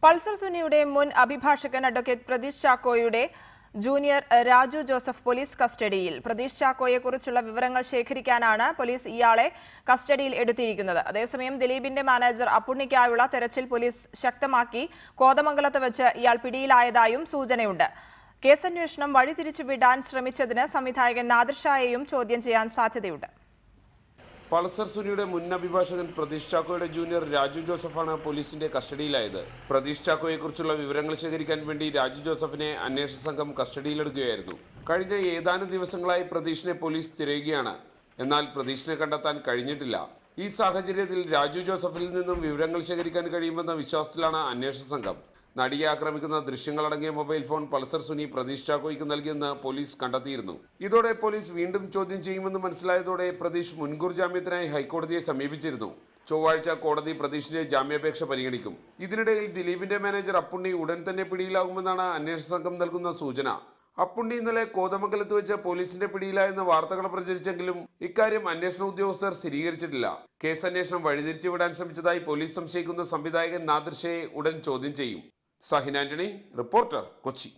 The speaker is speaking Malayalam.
പൾസർ സുനിയുടെ മുൻ അഭിഭാഷകൻ അഡ്വക്കേറ്റ് പ്രതീഷ് ചാക്കോയുടെ ജൂനിയർ രാജു ജോസഫ് പോലീസ് കസ്റ്റഡിയിൽ. പ്രതീഷ് ചാക്കോയെക്കുറിച്ചുള്ള വിവരങ്ങൾ ശേഖരിക്കാനാണ് പോലീസ് ഇയാളെ കസ്റ്റഡിയിൽ എടുത്തിരിക്കുന്നത്. അതേസമയം ദിലീപിന്റെ മാനേജർ അപ്പുണ്ണിക്കായുള്ള തെരച്ചിൽ പോലീസ് ശക്തമാക്കി. കോതമംഗലത്ത് വെച്ച് ഇയാൾ പിടിയിലായതായും സൂചനയുണ്ട്. കേസന്വേഷണം വഴിതിരിച്ചുവിടാൻ ശ്രമിച്ചതിന് സംവിധായകൻ നാദിർ ഷായെയും ചോദ്യം ചെയ്യാൻ സാധ്യതയുണ്ട്. പൾസർ സുനിയുടെ മുൻ അഭിഭാഷകൻ പ്രതീഷ് ചാക്കോയുടെ ജൂനിയർ രാജു ജോസഫാണ് പോലീസിന്റെ കസ്റ്റഡിയിലായത്. പ്രതീഷ് ചാക്കോയെക്കുറിച്ചുള്ള വിവരങ്ങൾ ശേഖരിക്കാൻ വേണ്ടി രാജു ജോസഫിനെ അന്വേഷണ സംഘം കസ്റ്റഡിയിലെടുക്കുകയായിരുന്നു. കഴിഞ്ഞ ഏതാനും ദിവസങ്ങളായി പ്രതീഷിനെ പോലീസ് തിരയുകയാണ്. എന്നാൽ പ്രതീഷിനെ കണ്ടെത്താൻ കഴിഞ്ഞിട്ടില്ല. ഈ സാഹചര്യത്തിൽ രാജു ജോസഫിൽ നിന്നും വിവരങ്ങൾ ശേഖരിക്കാൻ കഴിയുമെന്ന വിശ്വാസത്തിലാണ് അന്വേഷണ സംഘം. നടിയെ ആക്രമിക്കുന്ന ദൃശ്യങ്ങളടങ്ങിയ mobile phone Pulsar Suni Prateesh ചാക്കോയ്ക്ക് നൽകിയെന്ന് പോലീസ് കണ്ടെത്തിയിരുന്നു. ഇതോടെ പോലീസ് വീണ്ടും ചോദ്യം ചെയ്യുമെന്ന് മനസ്സിലായതോടെ പ്രതീഷ് മുൻകൂർ ജാമ്യത്തിനായി ഹൈക്കോടതിയെ സമീപിച്ചിരുന്നു. ചൊവ്വാഴ്ച കോടതി പ്രതീഷിന്റെ ജാമ്യാപേക്ഷ പരിഗണിക്കും. ഇതിനിടയിൽ ദിലീപിന്റെ മാനേജർ അപ്പുണ്ണി ഉടൻ തന്നെ പിടിയിലാകുമെന്നാണ് അന്വേഷണ സംഘം നൽകുന്ന സൂചന. അപ്പുണ്ണി ഇന്നലെ കോതമംഗലത്ത് വെച്ച് പോലീസിന്റെ പിടിയിലായെന്ന വാർത്തകൾ പ്രചരിച്ചെങ്കിലും ഇക്കാര്യം അന്വേഷണ ഉദ്യോഗസ്ഥർ സ്ഥിരീകരിച്ചിട്ടില്ല. കേസന്വേഷണം വഴിതിരിച്ചുവിടാൻ ശ്രമിച്ചതായി പോലീസ് സംശയിക്കുന്ന സംവിധായകൻ നാദിർ ഷായെ ഉടൻ ചോദ്യം ചെയ്യും. സഹിൻ ആന്റണി, റിപ്പോർട്ടർ, കൊച്ചി.